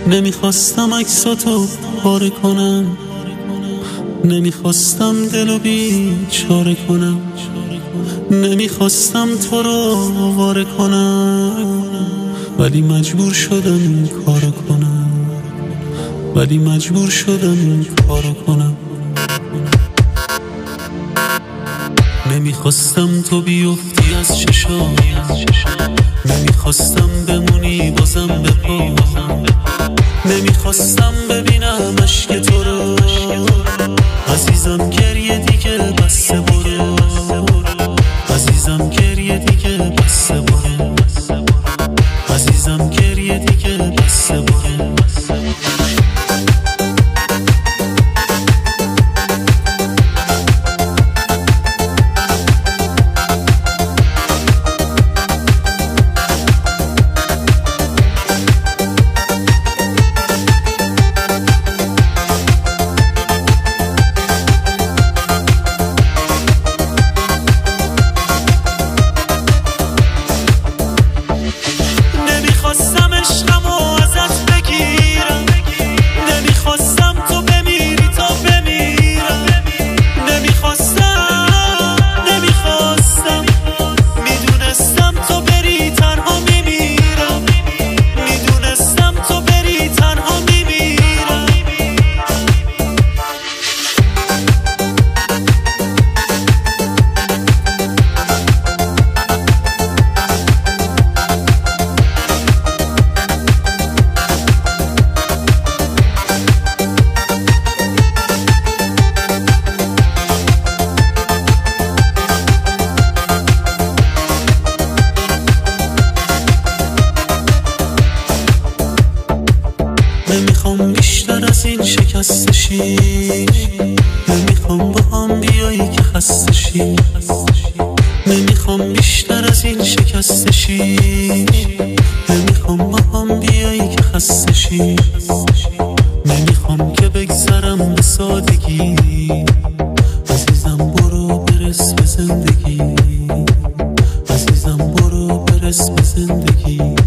نمیخواستم عکساتو پاره کنم، نمیخواستم دلو بیچاره کنم، نمیخواستم تو رو آواره کنم، ولی مجبور شدم این کارو کنم، ولی مجبور شدم این کارو کنم. نمیخواستم تو بیفتی از چشام، نمیخواستم بمونی بازم به پا، نمیخواستم ببینم اشک تو رو. عزیزم گریه دیگه بسه برو، عزیزم گریه دیگه بسه برو، عزیزم گریه دیگه بسه برو. نمیخواستم عشقمو ازت بگیرم، نمیخواستم تو بمیری تا بمیرم، نمیخواستم میدونستم تو بری تنها میمیرم، میدونستم تو بری تنها میمیرم. نمیخوام بیشتر از این شکسته شی، نمیخوام با هم بیایی که خسته شی، نمیخوام بیشتر از این شکسته شی، نمیخوام با هم بیایی که خسته شی، نمیخوام که بگذرم به سادگی. عزیزم برو برس به زندگی، عزیزم برو برس به زندگی.